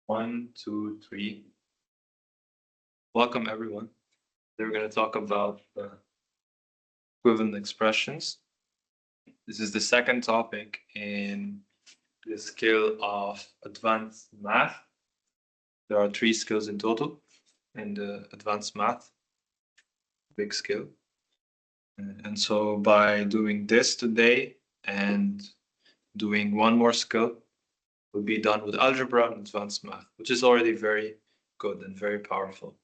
One, two, three. Welcome, everyone. Today we're going to talk about equivalent expressions. This is the second topic in the skill of advanced math. There are 3 skills in total in the advanced math, big skill. And so by doing this today and doing one more skill, we'll be done with algebra and advanced math, which is already very good and very powerful.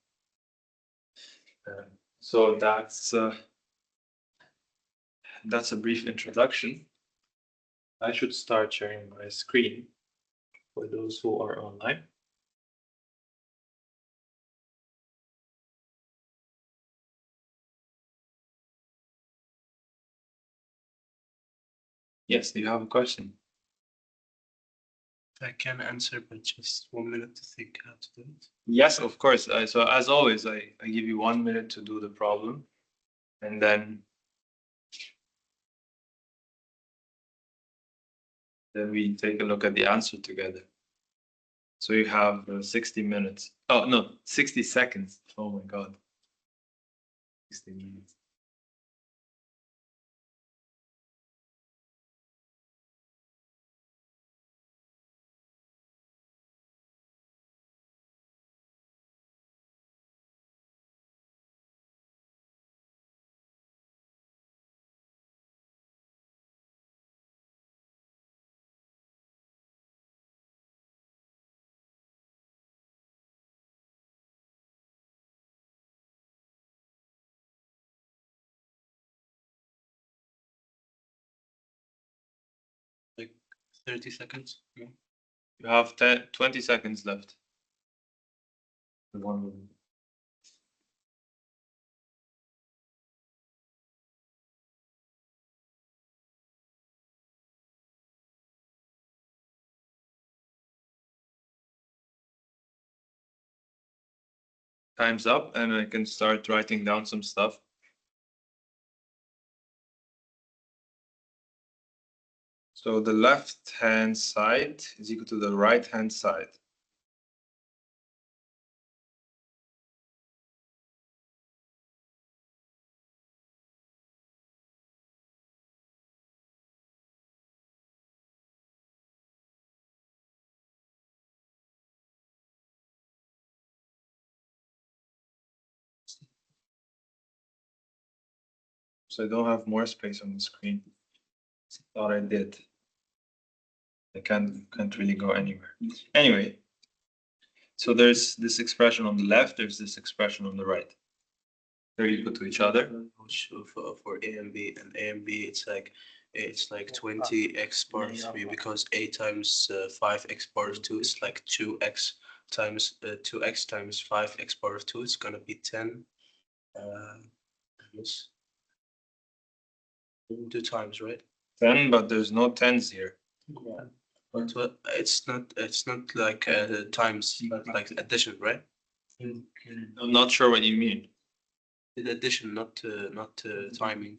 So that's a brief introduction. I should start sharing my screen for those who are online. Yes, do you have a question? I can answer, but just 1 minute to think how to do it. Yes, of course. So as always, I give you 1 minute to do the problem, and then we take a look at the answer together. So you have 60 minutes. Oh, no, 60 seconds. Oh my God. 60 minutes. Like 30 seconds. Yeah. You have 20 seconds left. 1 minute. Time's up, and I can start writing down some stuff. So the left-hand side is equal to the right-hand side. So I don't have more space on the screen. Thought I did. I can't really go anywhere. Anyway, so there's this expression on the left, there's this expression on the right. They're equal to each other. For A and B, it's like 20x power 3 because A times 5x power 2 is like 2x times 2x times 5x power 2. It's gonna be 10. Yes. 2 times, right? 10, but there's no tens here. Yeah. But it's not like times, like addition, right? I'm not sure what you mean. Addition, not timing.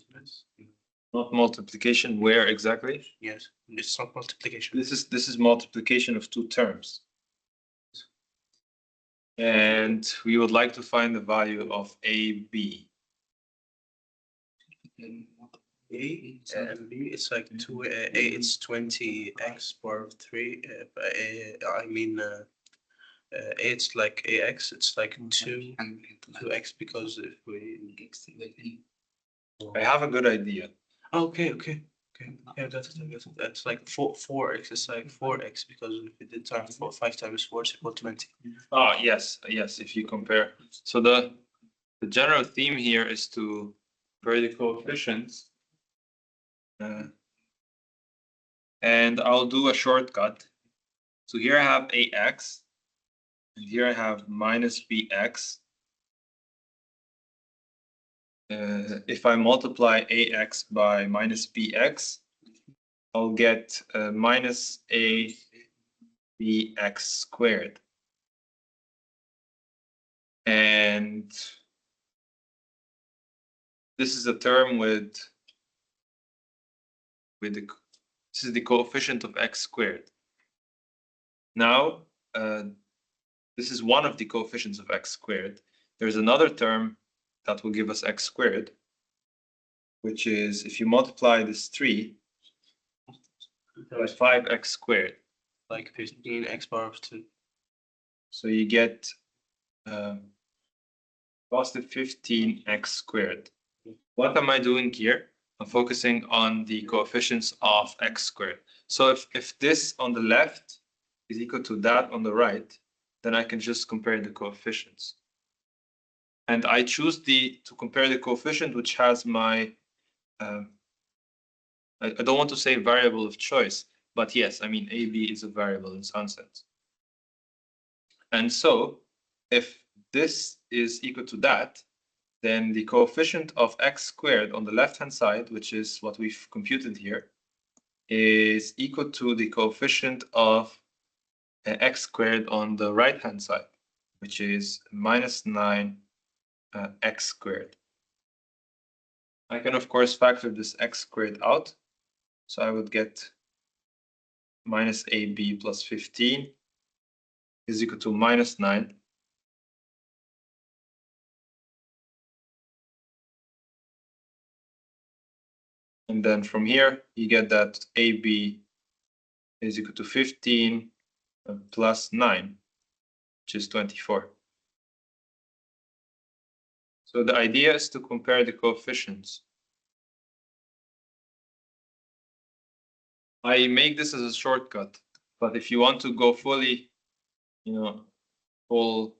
Not multiplication. Where exactly? Yes, it's not multiplication. This is multiplication of 2 terms. And we would like to find the value of AB. A and B, it's like 2. A, it's 20x power 3. I mean, A, it's like AX. It's like 2x because if we. I have a good idea. Okay. Yeah, that's it. That's like 4x. It's like 4x because if we did times 5 times 4, it's equal to 20. Oh, yes. If you compare. So the general theme here is to vary the coefficients. And I'll do a shortcut. So here I have AX, and here I have minus BX. If I multiply AX by minus BX, I'll get minus ABX squared. And this is a term with this is the coefficient of x squared. Now, this is one of the coefficients of x squared. There's another term that will give us x squared, which is if you multiply this 3 by 5x squared. Like 15x power of 2. So you get positive 15x squared. What am I doing here? I'm focusing on the coefficients of x squared. So if this on the left is equal to that on the right, then I can just compare the coefficients. And I choose to compare the coefficient which has my, I don't want to say variable of choice, but yes, I mean, AB is a variable in some sense. And so if this is equal to that, then the coefficient of x squared on the left-hand side, which is what we've computed here, is equal to the coefficient of x squared on the right-hand side, which is minus 9 x squared. I can, of course, factor this x squared out. So I would get minus AB plus 15 is equal to minus 9. And then from here, you get that AB is equal to 15 plus 9, which is 24. So the idea is to compare the coefficients. I make this as a shortcut, but if you want to go fully, full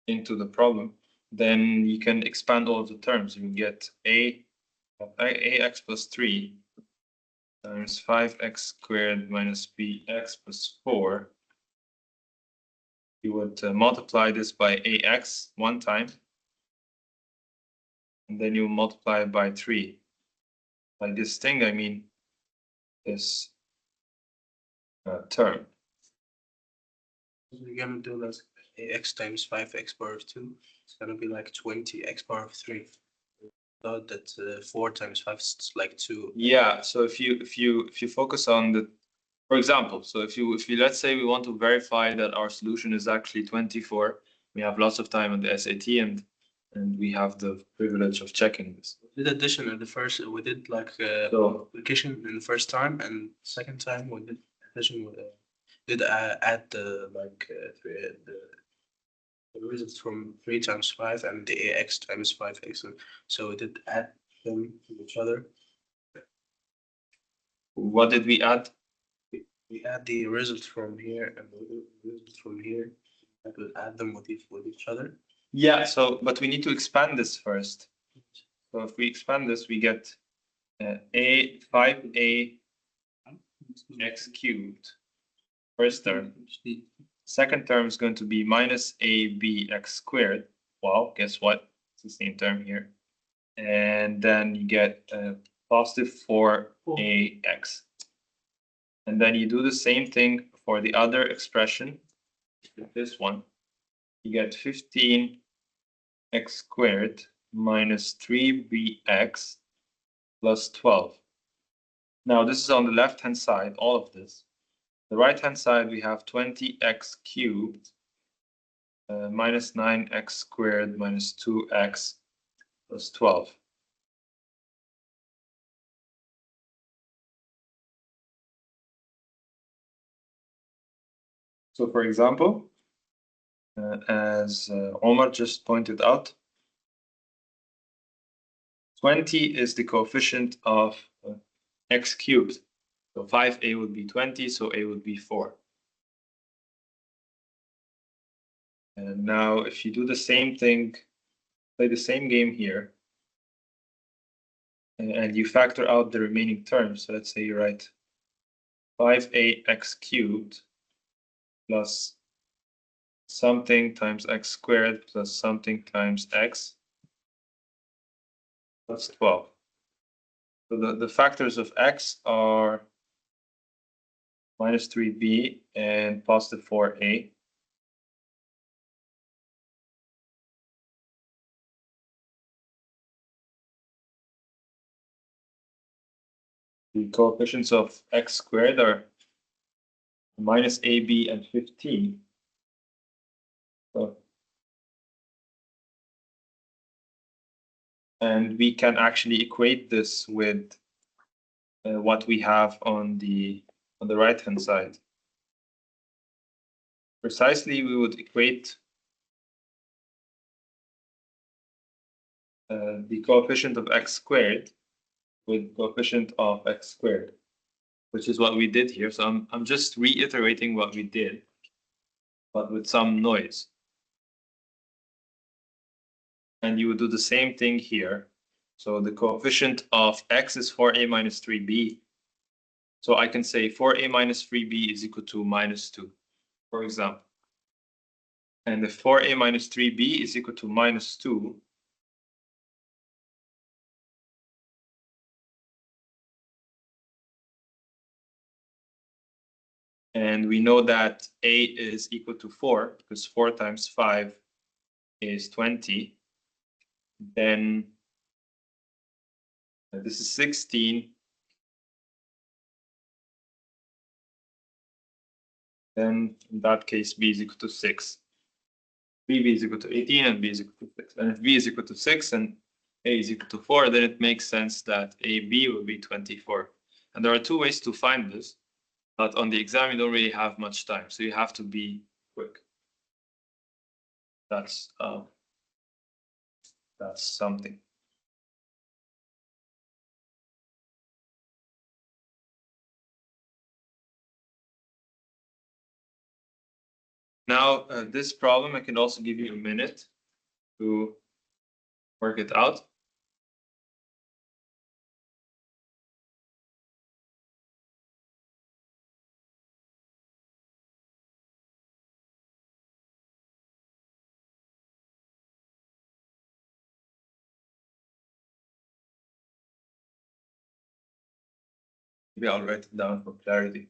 into the problem, then you can expand all of the terms. You get ax plus 3 times 5x squared minus bx plus 4. You would multiply this by ax one time, and then you multiply it by 3. By this thing, I mean this term. We're gonna do like ax times 5x power of 2. It's gonna be like 20x power of 3. Note that 4 times 5 is like 2. Yeah. So if you focus on the, for example, so if you let's say we want to verify that our solution is actually 24, we have lots of time on the SAT and we have the privilege of checking this. We did addition in the first. We did like So multiplication in the first time, and second time we did addition. Did add the results from 3 times 5 and the ax times 5x. So we did add them to each other. what did we add? We add the results from here and the results from here. I will add them with each other. Yeah. So, but we need to expand this first. So if we expand this, we get 5a x cubed. First term. Second term is going to be minus ab x squared. Well, guess what? It's the same term here. And then you get positive 4ax. And then you do the same thing for the other expression, this one. You get 15x squared minus 3bx plus 12. Now this is on the left-hand side, all of this. The right-hand side, we have 20x cubed minus 9x squared minus 2x plus 12. So for example, as Omar just pointed out, 20 is the coefficient of x cubed. So 5a would be 20, so a would be 4. And now if you do the same thing, play the same game here, and you factor out the remaining terms. So let's say you write 5ax cubed plus something times x squared plus something times x plus 12. So the factors of x are minus 3b and positive 4a. The coefficients of x squared are minus AB and 15. So, and we can actually equate this with what we have on the right hand side. Precisely, we would equate the coefficient of x squared with coefficient of x squared, which is what we did here. So I'm just reiterating what we did, but with some noise. And you would do the same thing here. So the coefficient of x is 4a minus 3b. So I can say 4a minus 3b is equal to minus 2, for example. And if 4a minus 3b is equal to minus 2, and we know that a is equal to 4, because 4 times 5 is 20, then this is 16. Then in that case, b is equal to 6. b is equal to 18 and b is equal to 6. And if b is equal to 6 and a is equal to 4, then it makes sense that ab will be 24. And there are two ways to find this, but on the exam, you don't really have much time. So you have to be quick. That's something. Now, this problem, I can also give you a minute to work it out. Maybe I'll write it down for clarity.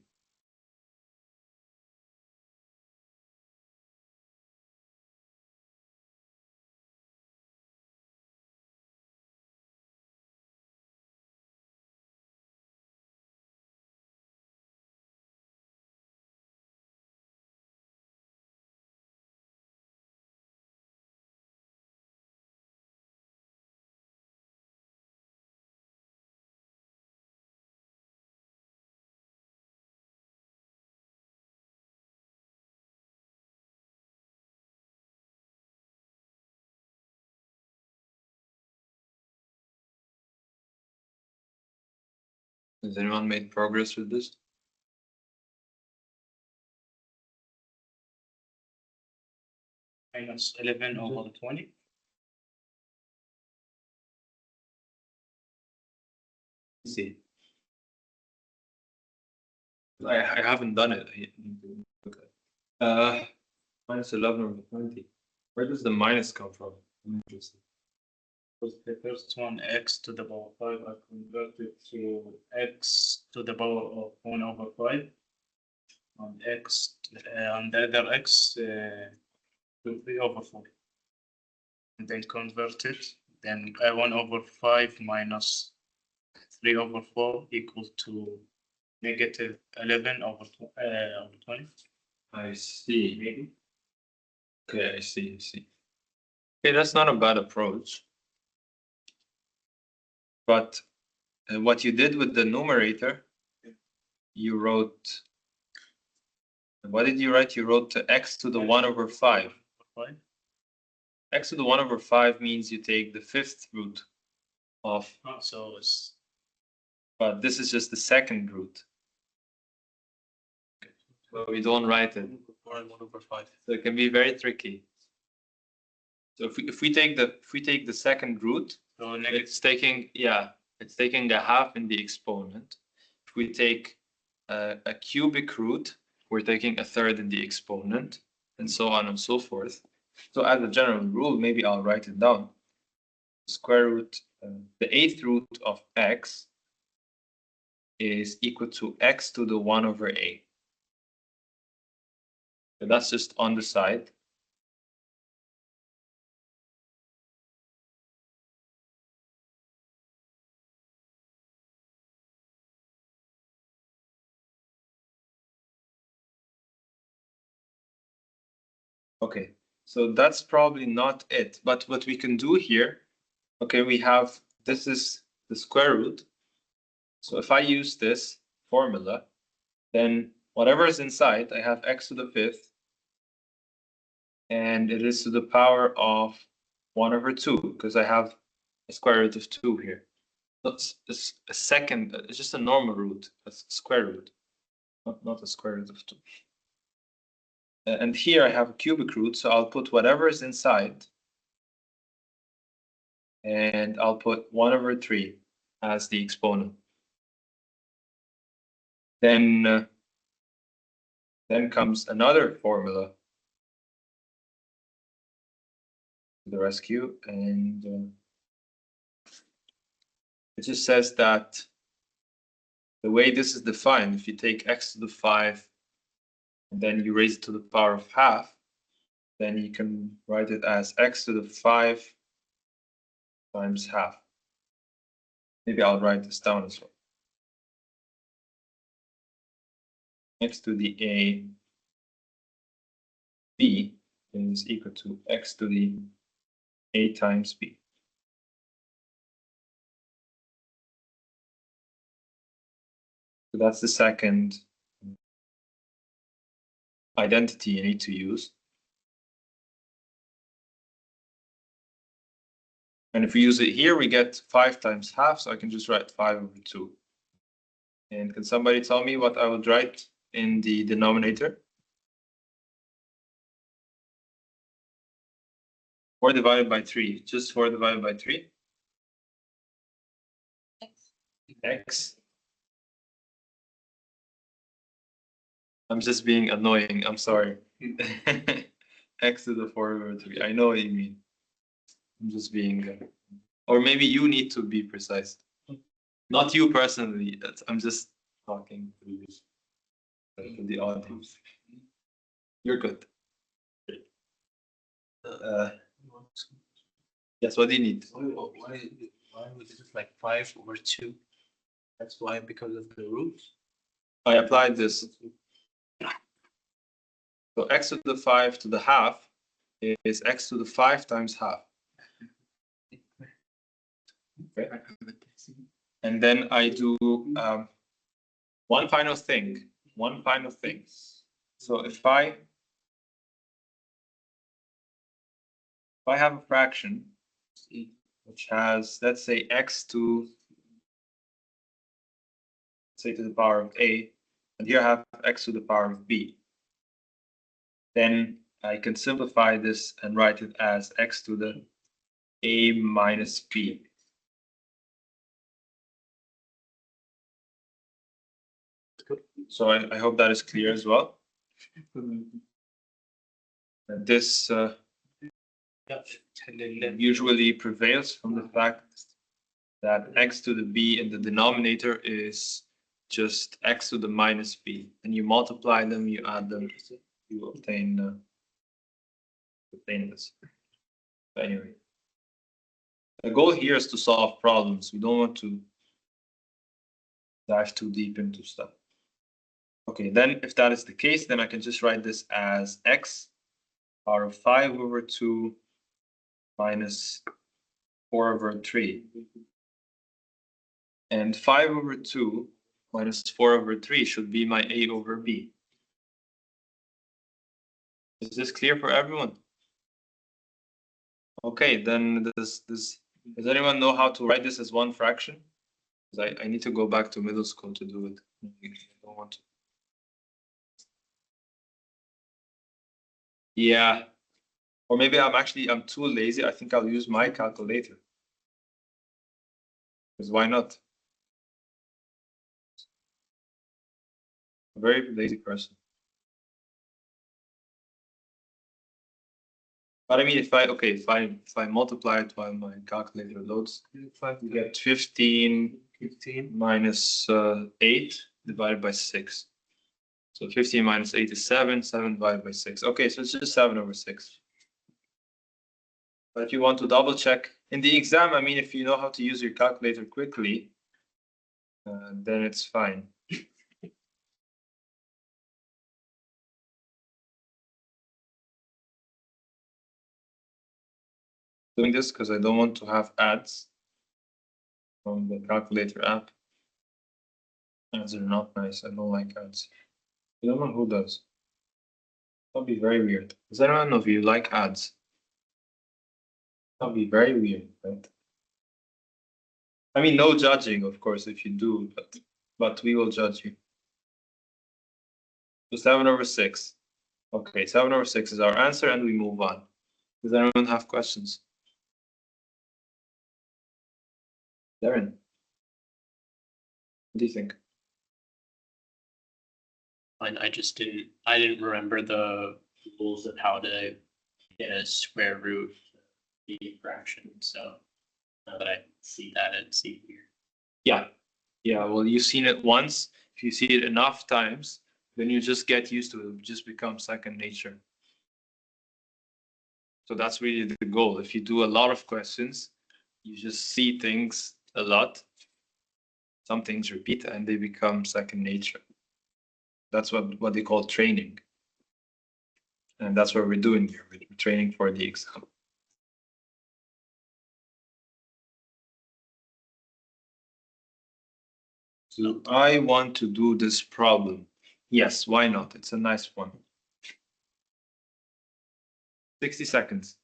Has anyone made progress with this? Minus 11 over 20. See. I haven't done it. Minus 11 over 20. Where does the minus come from? I'm interested. Was the first one x to the power 5, I converted to x to the power of 1 over 5, and x, and the other x to 3 over 4. And then convert it, then 1 over 5 minus 3 over 4 equal to negative 11 over 20. I see. Maybe. Okay, I see. Okay, that's not a bad approach. But what you did with the numerator, you wrote. What did you write? You wrote x to the 1 over 5. X to the 1 over 5 means you take the fifth root of. So it's. But this is just the second root. So we don't write it. 1 over 5. So it can be very tricky. So if we take the second root, So it's taking a half in the exponent. If we take a cubic root, we're taking a third in the exponent, and so on and so forth. So as a general rule, maybe I'll write it down. Square root, the eighth root of x is equal to x to the 1 over a. So that's just on the side. Okay, so that's probably not it. But what we can do here, okay, we have, this is the square root. So if I use this formula, then whatever is inside, I have x to the fifth, and it is to the power of 1 over 2, because I have a square root of 2 here. That's a second, it's just a normal root, a square root, not a square root of 2. And here I have a cubic root, so I'll put whatever is inside, and I'll put 1 over 3 as the exponent. Then comes another formula to the rescue, and it just says that the way this is defined, if you take x to the 5 and then you raise it to the power of half, then you can write it as x to the 5 times half. Maybe I'll write this down as well. X to the a b is equal to x to the a times b. So that's the second identity you need to use. And if we use it here, we get 5 times half, so I can just write 5 over 2. And can somebody tell me what I would write in the denominator? 4 divided by 3, just 4 divided by 3. X. I'm just being annoying, I'm sorry. X to the 4 over 3, I know what you mean. I'm just being, or maybe you need to be precise. Not you personally, I'm just talking to the audience. You're good. Yes, what do you need? Why was it like 5 over 2? That's why, because of the root. I applied this. So x to the 5 to the half is x to the 5 times half. Okay. And then I do one final thing. So if I have a fraction which has, let's say, x to, say, to the power of a, and here I have x to the power of b, then I can simplify this and write it as x to the a minus b. So I hope that is clear as well. This usually prevails from the fact that x to the b in the denominator is just x to the minus b, and you multiply them, you add them, you obtain this. Anyway, the goal here is to solve problems. We don't want to dive too deep into stuff. Okay, then if that is the case, then I can just write this as x power of 5 over 2 minus 4 over 3. And 5 over 2 minus 4 over 3 should be my a over b. Is this clear for everyone? Okay, then does anyone know how to write this as one fraction? Because I need to go back to middle school to do it. I don't want to. Yeah, or maybe I'm too lazy. I think I'll use my calculator. Because why not? A very lazy person. But I mean, if I multiply it while my calculator loads, you get 15 minus 8 divided by 6. So 15 minus 8 is 7, 7 divided by 6. Okay, so it's just 7 over 6. But if you want to double check in the exam, I mean, if you know how to use your calculator quickly, then it's fine. doing this because I don't want to have ads from the calculator app. Ads are not nice. I don't like ads. I don't know who does. That'll be very weird. Does anyone know if you like ads? That'll be very weird, right? I mean, no judging, of course, if you do, but we will judge you. So 7/6. Okay, 7/6 is our answer, and we move on. Does anyone have questions? Darren, what do you think? I just didn't remember the rules of how to get a square root of the fraction. So now that I see that, it's easier. Yeah. Yeah, well, you've seen it once. If you see it enough times, then you just get used to it. It will just become second nature. So that's really the goal. If you do a lot of questions, you just see things a lot. Some things repeat and they become second nature. That's what they call training. And that's what we're doing here. We're training for the exam. So I want to do this problem. Yes, why not? It's a nice one. 60 seconds.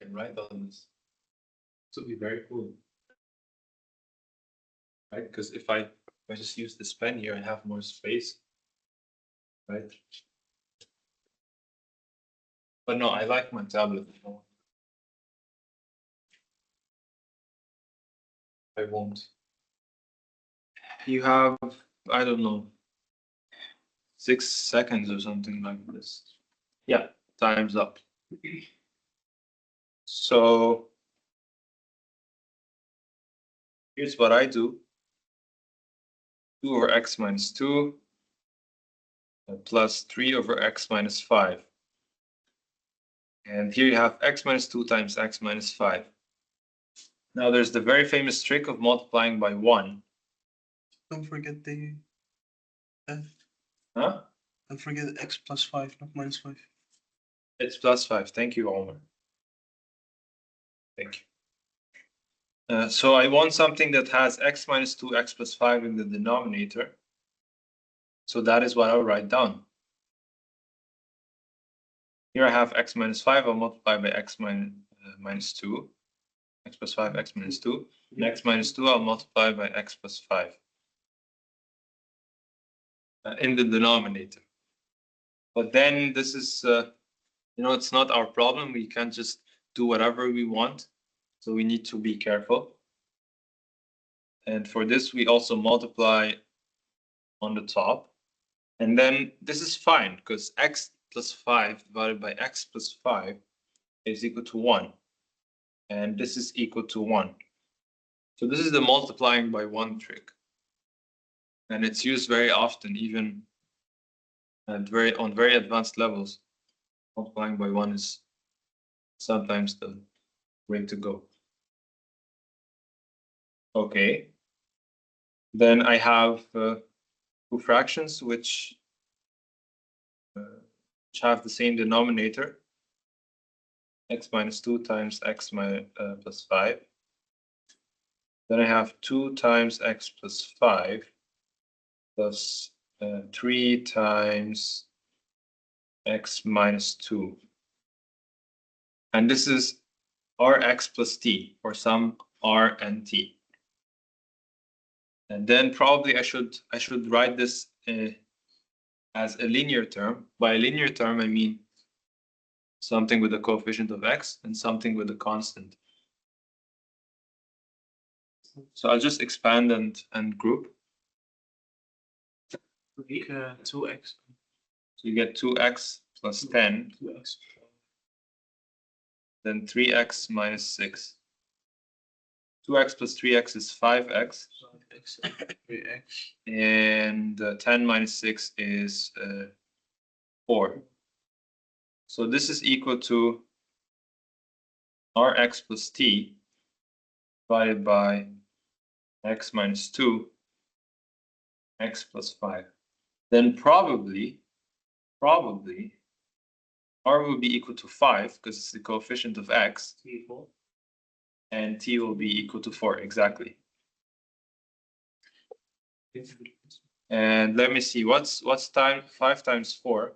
Can write on this. This would be very cool. Right? Because if I just use this pen here, I have more space. Right? But no, I like my tablet. I won't. You have, I don't know, 6 seconds or something like this. Yeah, time's up. So here's what I do. 2/x minus 2 plus 3/x minus 5. And here you have x minus 2 times x minus 5. Now there's the very famous trick of multiplying by 1. Don't forget the f. Huh? Don't forget x plus 5, not minus 5. It's plus 5. Thank you, Omar. Thank you. So I want something that has x minus 2, x plus 5 in the denominator. So that is what I'll write down. Here I have x minus 5. I'll multiply by x minus 2. X plus 5, x minus 2. And x minus 2, I'll multiply by x plus 5. In the denominator. But then this is, it's not our problem. We can't just do whatever we want. So we need to be careful. And for this, we also multiply on the top. And then this is fine because x plus 5 divided by x plus 5 is equal to 1. And this is equal to 1. So this is the multiplying by 1 trick. And it's used very often, even on very advanced levels. Multiplying by 1 is sometimes the way to go. Okay. Then I have two fractions which have the same denominator, x minus 2 times x plus 5. Then I have 2 times x plus 5 plus 3 times x minus 2. And this is rx plus t, or some r and t. And then probably I should write this as a linear term. By a linear term, I mean something with a coefficient of x and something with a constant. So I'll just expand and group. 2x. So you get 2x plus 10, 2x. then 3x minus 6. 2x plus 3x is 5x. X, 3x. And 10 minus 6 is 4. So this is equal to Rx plus t divided by x minus 2, x plus 5. Then probably R will be equal to 5 because it's the coefficient of x, and t will be equal to 4, exactly. And let me see, what's 5 times 4?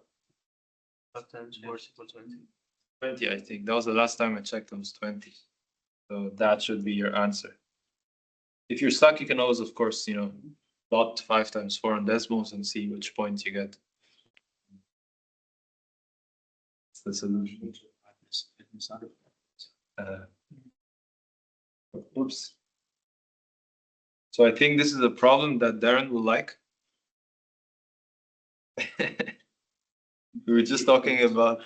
5 times 4 is equal to 20. 20, I think. That was the last time I checked, it was 20. So that should be your answer. If you're stuck, you can always, of course, plot 5 times 4 on decimals and see which point you get. It's the solution. Oops. So I think this is a problem that Darren will like. We were just talking about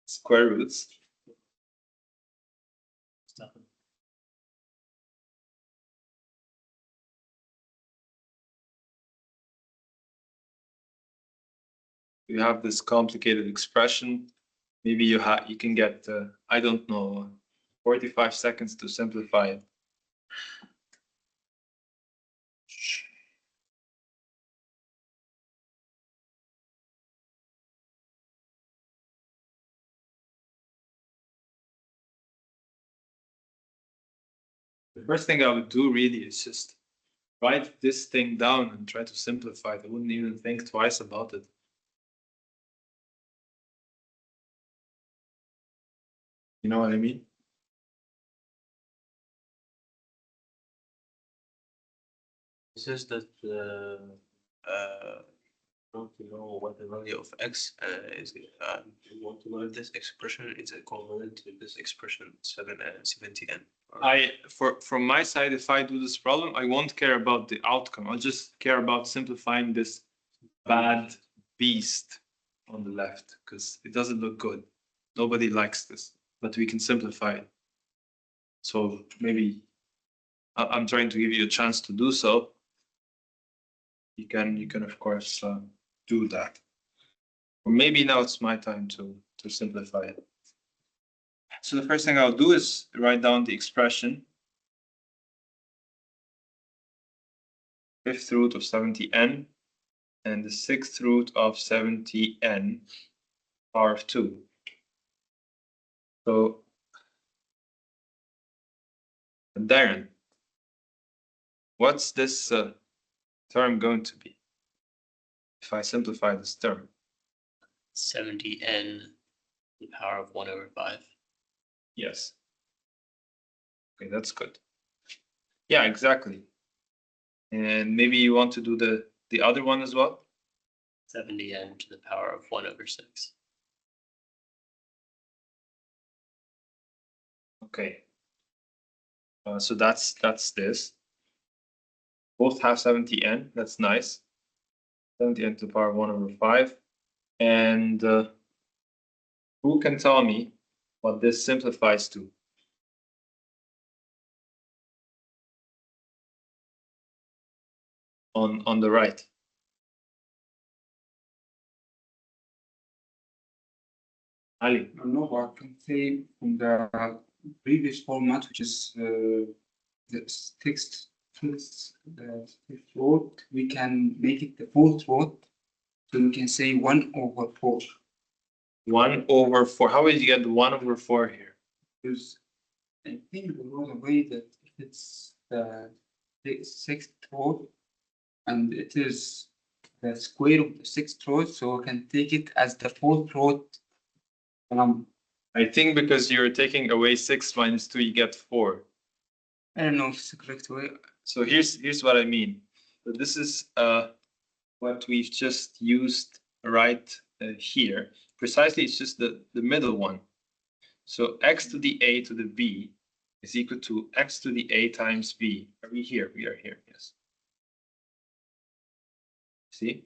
square roots. You have this complicated expression. Maybe you can get I don't know, 45 seconds to simplify it. The first thing I would do really is just write this thing down and try to simplify it. I wouldn't even think twice about it. You know what I mean? It says that want to know what the value of x is. You want to know if this expression is equivalent to this expression 70n. From my side, if I do this problem, I won't care about the outcome. I'll just care about simplifying this bad beast on the left because it doesn't look good. Nobody likes this, but we can simplify it. So maybe I'm trying to give you a chance to do so. You can of course do that. Or maybe now it's my time to simplify it. So the first thing I'll do is write down the expression. 5th root of 70n and the 6th root of 70n power of 2. So Darren, what's this term going to be if I simplify this term? 70n to the power of 1/5. Yes. Okay, that's good. Yeah, exactly. And maybe you want to do the other one as well? 70n to the power of 1/6. Okay. So that's this. Both have 70n. That's nice. 70n to the power of 1/5. And who can tell me what this simplifies to? On the right. Ali. No, I can say from the previous format, which is the sixth root, we can make it the fourth root. So we can say 1/4. 1/4. How would you get 1/4 here? Because I think there was a way that if it's the sixth root and it is the square of the sixth root, so we can take it as the fourth root. I think because you're taking away 6 minus 2, you get 4. I don't know if it's the correct way. So here's what I mean. So this is what we've just used right here. Precisely, it's just the middle one. So x to the a to the b is equal to x to the a times b. Are we here? We are here, yes. See?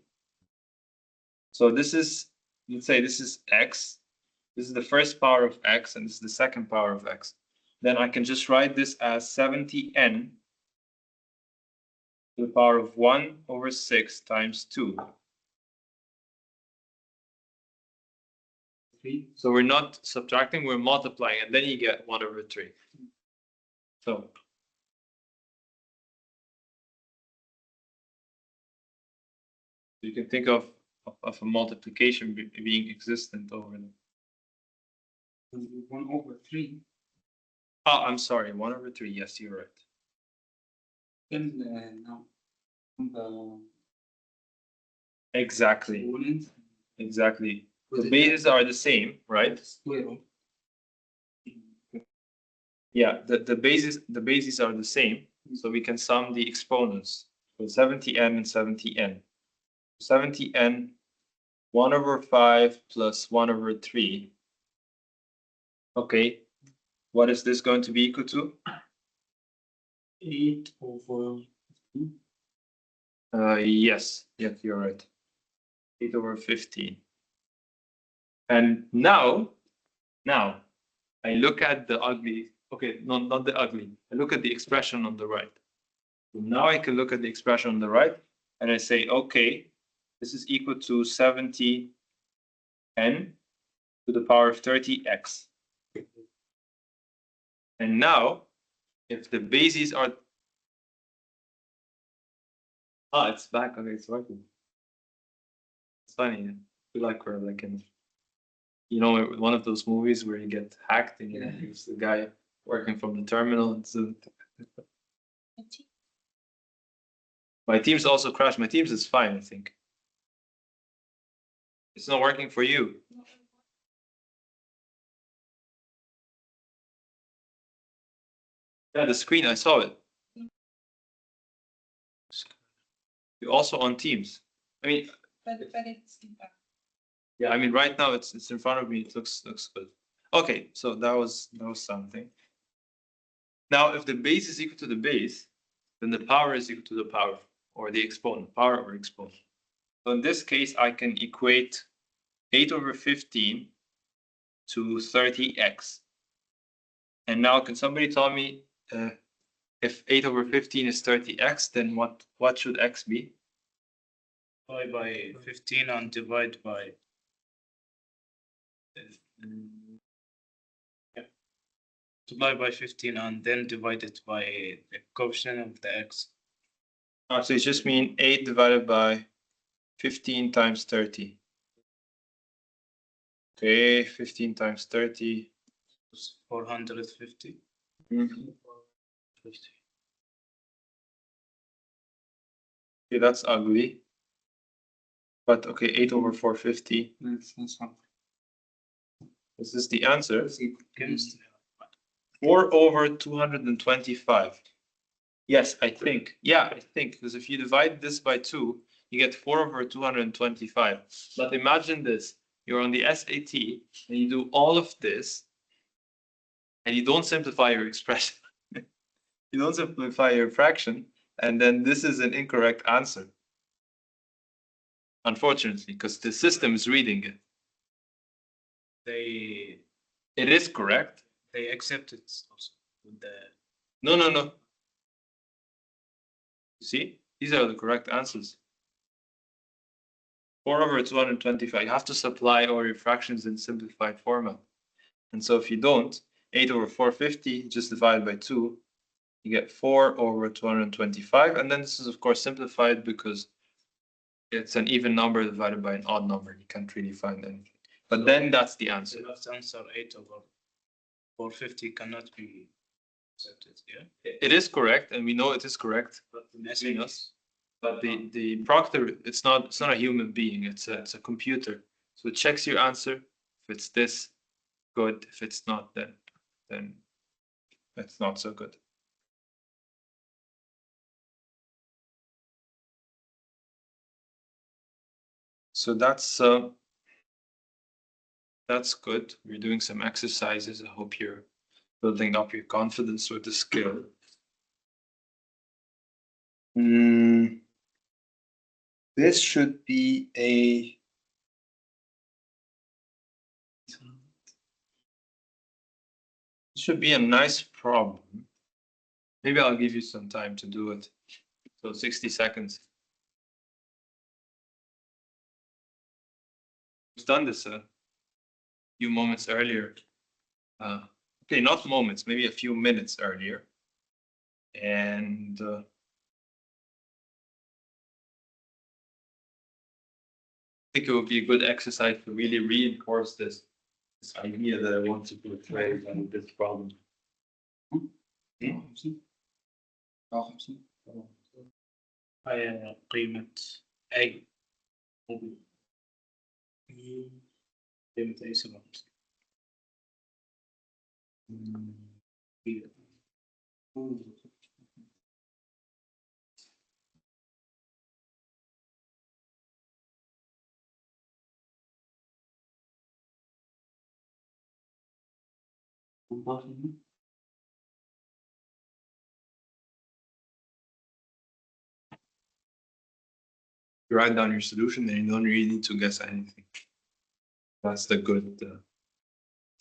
So this is, let's say this is x, This is the first power of x, and this is the second power of x. Then I can just write this as 70n to the power of 1/6 times 2. 3. So we're not subtracting, we're multiplying, and then you get 1/3. So you can think of a multiplication being existent over them. 1/3. Oh, I'm sorry, 1/3. Yes, you're right. Then now on the Exactly, exponent, exactly. put The it bases are the same, right? as square root. Yeah, the bases are the same, so we can sum the exponents. So 70n and 70n. 70n, 1/5 plus 1/3. Okay, what is this going to be equal to? 8/15. Yes, you're right. 8/15. And now I look at the ugly. Okay, no, not the ugly. I look at the expression on the right. So now I can look at the expression on the right, and I say, okay, this is equal to 70n to the power of 30x. And now, if the bases are it's back. Okay, it's working. It's funny. I feel like we're like in, one of those movies where you get hacked and it's the guy working from the terminal. And so my Teams also crashed. My Teams is fine, I think. It's not working for you. Yeah, the screen, I saw it. You're also on Teams. I mean, But it's yeah, I mean, right now it's in front of me. It looks good. Okay, so that was something. Now, if the base is equal to the base, then the power is equal to the power, or the exponent, power or exponent. So in this case, I can equate 8/15 to 30x. And now, can somebody tell me if 8/15 is 30x, then what should x be? Multiply by 15 and divide by. Multiply by 15 and then divide it by the coefficient of the x. So it just mean 8 divided by 15 times 30. Okay, 15 times 30. 450. Okay, that's ugly. But okay, 8/450. That's something. This is the answer. Chemistry. 4/225. Yes, I think. Yeah, I think, because if you divide this by 2, you get 4/225. But imagine this, you're on the SAT and you do all of this and you don't simplify your expression. You don't simplify your fraction, and then this is an incorrect answer. Unfortunately, because the system is reading it. It is correct. They accept it also with the. No. You see, these are the correct answers. 4/225. You have to supply all your fractions in simplified format. And so if you don't, 8/450, just divide by 2, you get 4/225. And then this is, of course, simplified because it's an even number divided by an odd number. You can't really find anything. But then that's the answer. The last answer 8/450 cannot be accepted. Yeah. It is correct, and we know it is correct. But the Between message us. But the proctor, it's not a human being. It's a computer. So it checks your answer. If it's this, good. If it's not, then it's not so good. So that's good. We're doing some exercises. I hope you're building up your confidence with the skill. This should be a should be a nice problem. Maybe I'll give you some time to do it. So 60 seconds. We've done this a few moments earlier. Okay, not moments, maybe a few minutes earlier. And I think it would be a good exercise to really reinforce this idea that I want to portray on this problem. هاي قيمة A قيمة A 57. You write down your solution, then you don't really need to guess anything. That's the good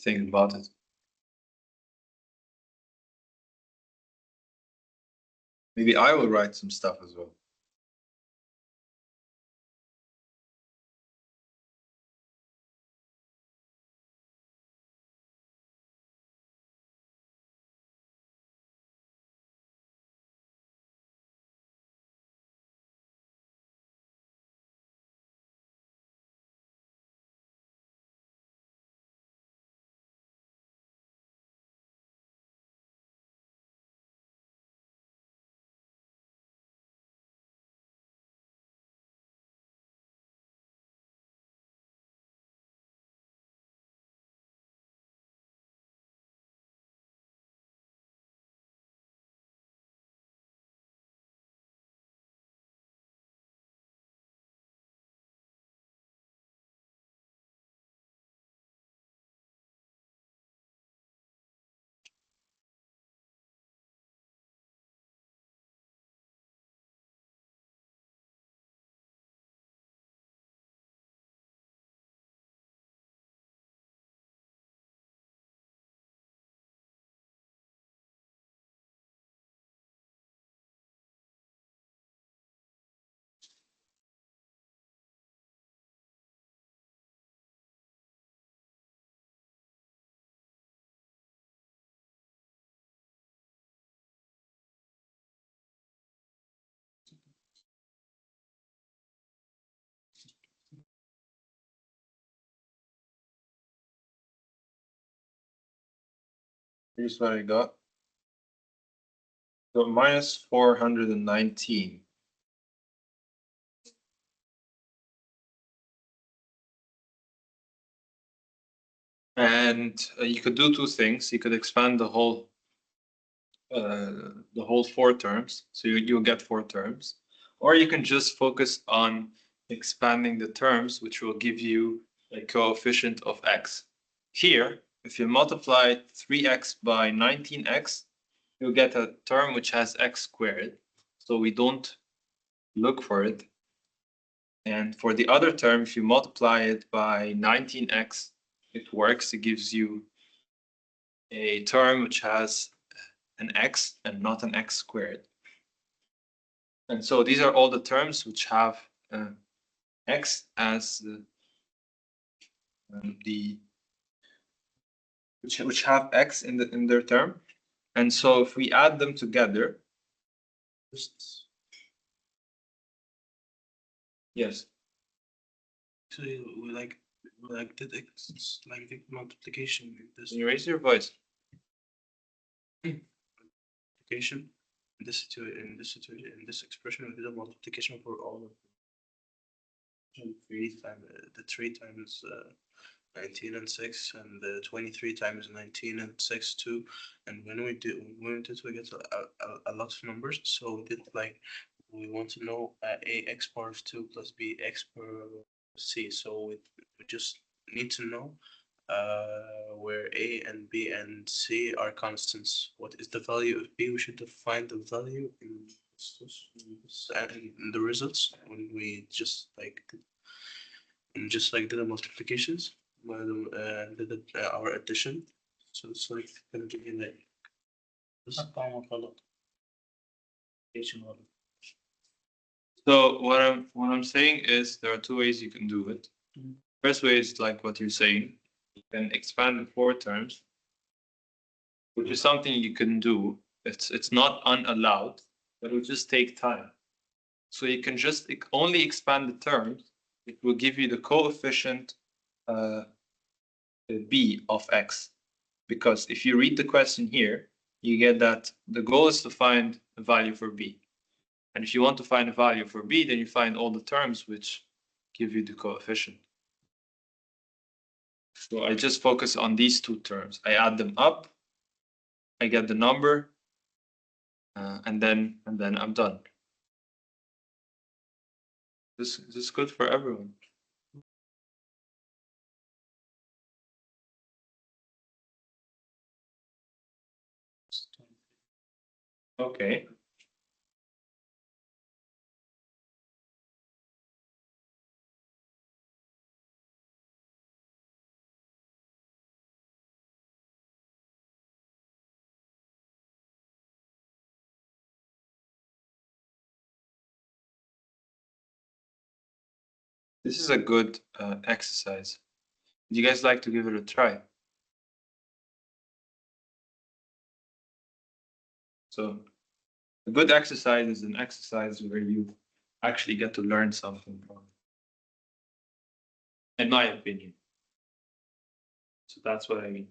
thing about it. Maybe I will write some stuff as well. Here's what I got. So minus 419. And you could do two things. You could expand the whole 4 terms. So you'll get 4 terms. Or you can just focus on expanding the terms, which will give you a coefficient of x. Here, if you multiply 3x by 19x, you'll get a term which has x squared. So we don't look for it. And for the other term, if you multiply it by 19x, it works. It gives you a term which has an x and not an x squared. And so these are all the terms which have x as which have x in their term. And so if we add them together, yes. So we did like the multiplication in this Can you raise your voice? multiplication in this situation in this expression we did a multiplication for all of them. 3 times 19 and 6 and the 23 times 19 and 6 too. And when we did we get a lot of numbers. So we did like we want to know a x power of 2 plus b x per c. So we just need to know where a and b and c are constants. What is the value of b? We should define the value in the results when we just like did the multiplications did our addition. So it's like gonna give you like أرقام غلط. إيش غلط؟ So what I'm saying is there are two ways you can do it. First way is like what you're saying. You can expand the 4 terms, which is something you can do. It's not unallowed, but it will just take time. So you can just only expand the terms. It will give you the coefficient b of x. Because if you read the question here, you get that the goal is to find a value for b. And if you want to find a value for b, then you find all the terms which give you the coefficient. So I just focus on these 2 terms. I add them up, I get the number, and then I'm done. This is good for everyone. Okay. This is a good exercise. Would you guys like to give it a try? So a good exercise is an exercise where you actually get to learn something from it. In my opinion. So that's what I mean.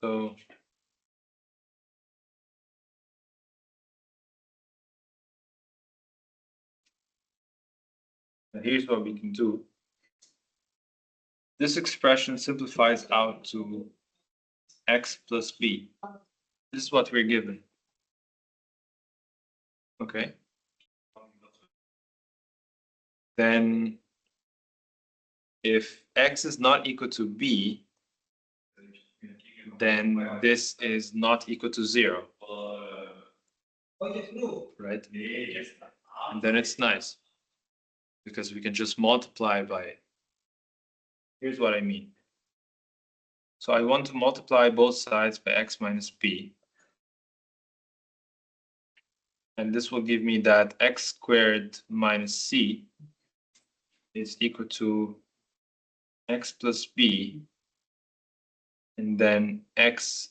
So here's what we can do. This expression simplifies out to x plus b. This is what we're given. Okay. Then if x is not equal to b, then this is not equal to 0. Right? And then it's nice because we can just multiply by it. Here's what I mean. So I want to multiply both sides by x minus b. And this will give me that x squared minus c is equal to x plus b, and then x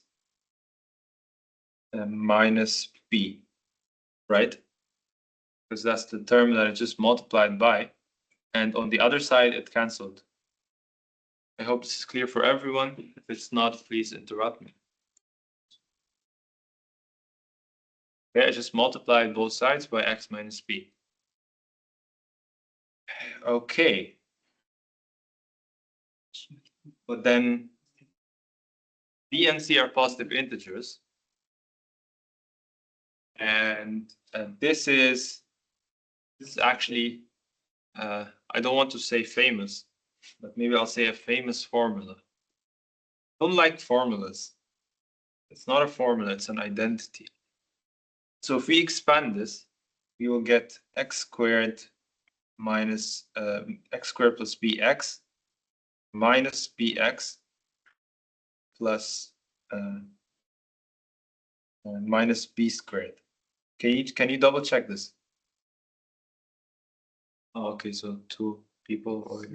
minus b, right? Because that's the term that I just multiplied by. And on the other side, it canceled. I hope this is clear for everyone. If it's not, please interrupt me. Okay, I just multiplied both sides by x minus b. Okay. But then b and c are positive integers. And this is actually, I don't want to say famous, but maybe I'll say a famous formula. I don't like formulas. It's not a formula, it's an identity. So if we expand this, we will get x squared minus x squared plus bx minus bx plus minus b squared. Can you double check this? Oh, okay, so two people or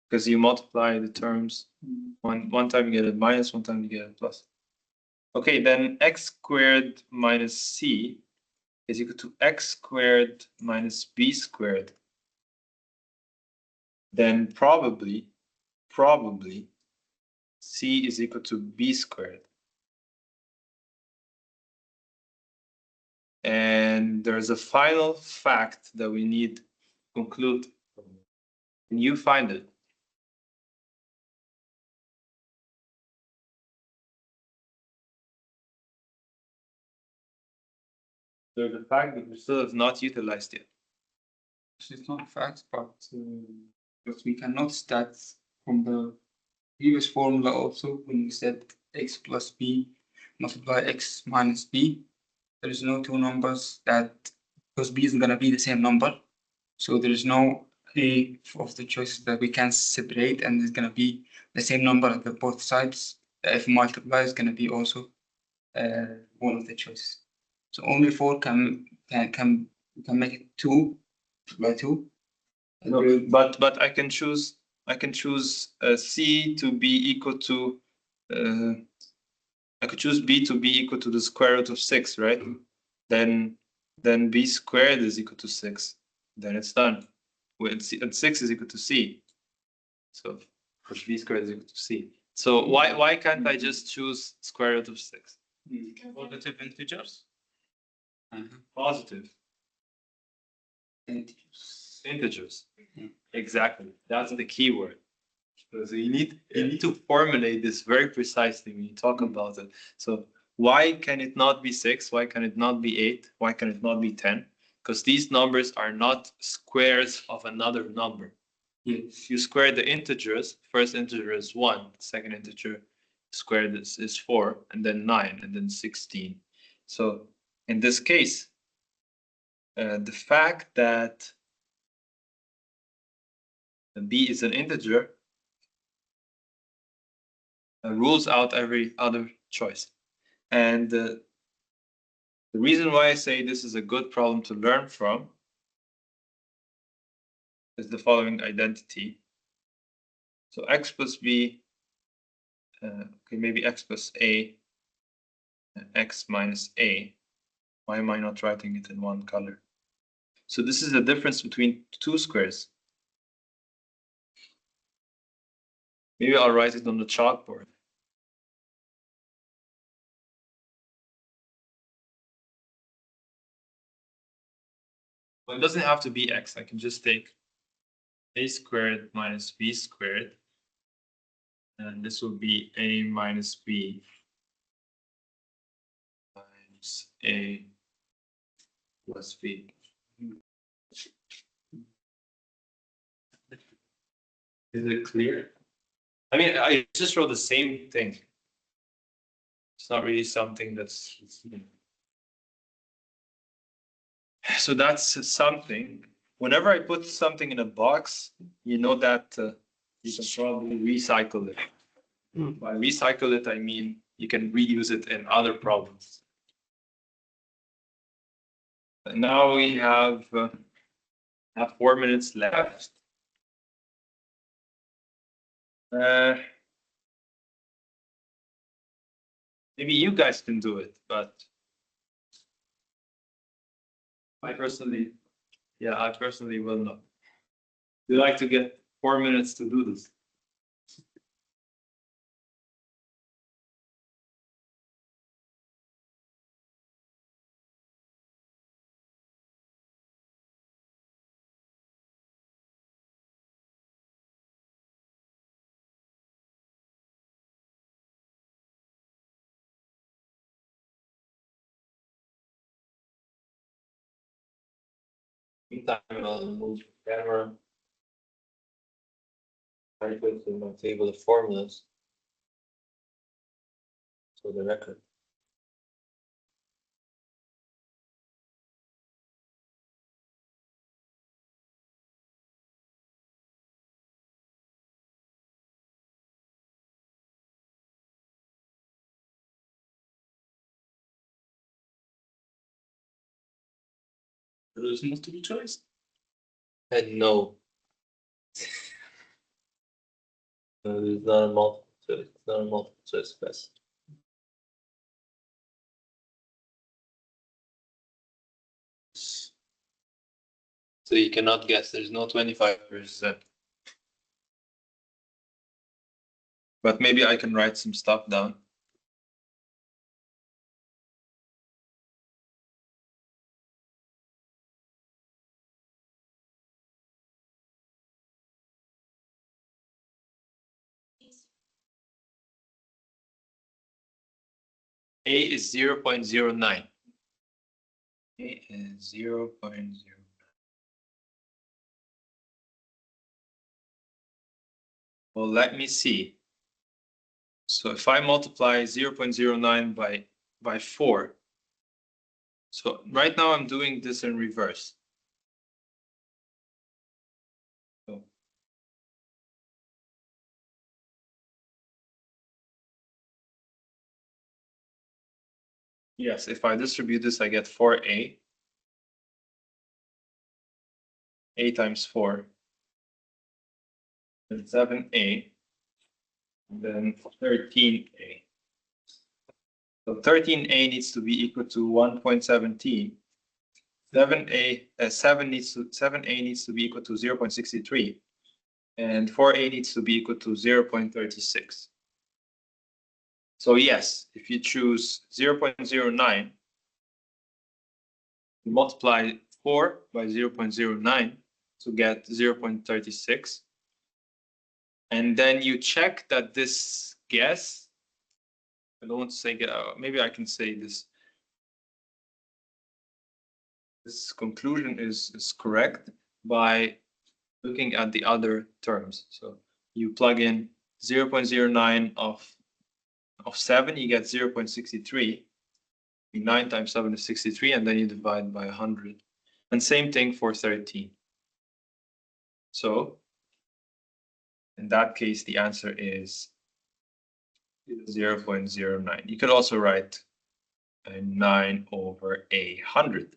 because you multiply the terms. One time you get a minus, one time you get a plus. Okay, then x squared minus c is equal to x squared minus b squared. Then probably c is equal to b squared. And there's a final fact that we need to conclude. Can you find it? There's a fact that we still have not utilized yet. It's not facts, but we can notice that from the previous formula also, when we said x plus b multiply x minus b, there is no two numbers that, because b is gonna be the same number, so there is no a of the choices that we can separate, and it's gonna be the same number at the both sides. If multiply is gonna be also one of the choices. So only 4 can make it 2 by 2. No, but I can choose c to be equal to I could choose b to be equal to the square root of 6, right? Then b squared is equal to 6. Then it's done. And 6 is equal to c. So b squared is equal to c. So why can't I just choose square root of 6? Positive integers. Positive integers. Exactly. That's the key word. So you need to formulate this very precisely when you talk about it. So why can it not be 6? Why can it not be 8? Why can it not be 10? Because these numbers are not squares of another number. If you square the integers, first integer is 1, second integer squared is 4, and then 9, and then 16. So in this case, the fact that b is an integer rules out every other choice. And the reason why I say this is a good problem to learn from is the following identity. So x plus b, okay, maybe x plus a, x minus a. Why am I not writing it in one color? So this is the difference between two squares. Maybe I'll write it on the chalkboard. Well, it doesn't have to be x. I can just take a squared minus b squared. And this will be a minus b times a plus b. Is it clear? I mean, I just wrote the same thing. It's not really something that's. So that's something. Whenever I put something in a box, you know that you can probably recycle it. By recycle it, I mean you can reuse it in other problems. And now we have 4 minutes left. Maybe you guys can do it, but I personally will not. We like to get 4 minutes to do this. Meantime, I'll move the camera. I put in my table of formulas. For the record. There is multiple choice. And no. No, there's not a multiple choice. It's not a multiple choice test. So you cannot guess. There's no 25%. But maybe I can write some stuff down. A is 0.09. A is 0.09. Well, let me see. So if I multiply 0.09 by 4, so right now I'm doing this in reverse. So yes, if I distribute this, I get 4a. A times 4. And 7a. And then 13a. So 13a needs to be equal to 1.17. 7a needs to be equal to 0.63. And 4a needs to be equal to 0.36. So yes, if you choose 0.09, you multiply 4 by 0.09 to get 0.36. And then you check that this guess, I don't want to say, maybe I can say this. This conclusion is correct by looking at the other terms. So you plug in 0.09 of 7, you get 0.63. 9 times 7 is 63, and then you divide by 100. And same thing for 13. So in that case, the answer is 0.09. You could also write 9 over 100.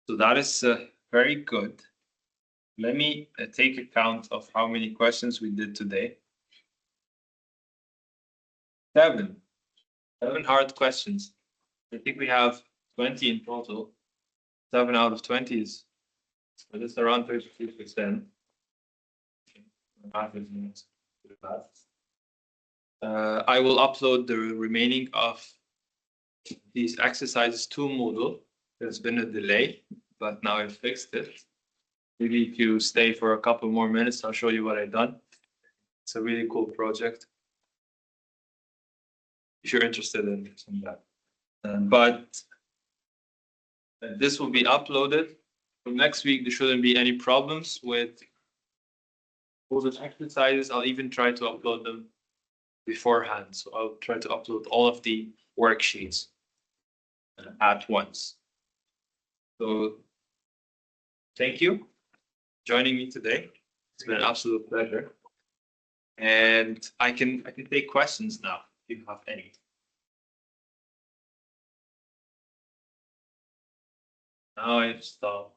So that is very good. Let me take account of how many questions we did today. 7 hard questions. I think we have 20 in total. 7 out of 20 is just around 33%. Math is not too bad. I will upload the remaining of these exercises to Moodle. There's been a delay, but now I fixed it. Maybe if you stay for a couple more minutes, I'll show you what I've done. It's a really cool project. If you're interested in that. But this will be uploaded. For next week, there shouldn't be any problems with all those exercises. I'll even try to upload them beforehand. So I'll try to upload all of the worksheets at once. So thank you for joining me today. It's been an absolute pleasure. And I can take questions now if you have any. Now I stop.